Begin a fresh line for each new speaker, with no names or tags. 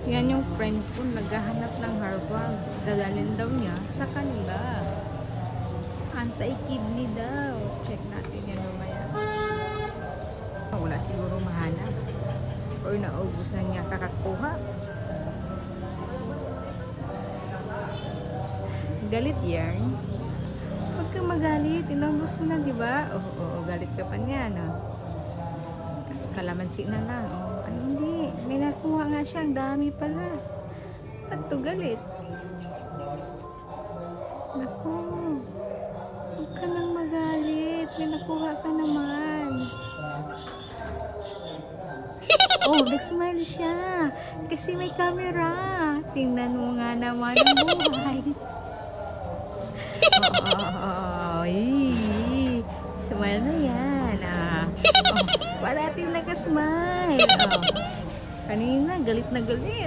Yan yung friend ko, naghahanap ng herbal. Dadalhin daw niya sa kanila. Anti-kidney daw. Check natin yan mamaya. Wala siguro mahanap. Or naubos na niya kakakuha. Galit yan. Huwag kang magalit. Inubos mo na, diba? Oo, galit ka pa niya, no? Kalamansi na lang. Ay, hindi. May nakuha nga siya. Ang dami pala. Ba't to galit? Naku. Huwag ka nang magalit. May nakuha ka naman. Oh, nag-smile siya. Kasi may camera. Tingnan mo nga naman ang buhay. Ay, smile na yan. Oh, parating nag-smile. Oh, kanina, galit na galit.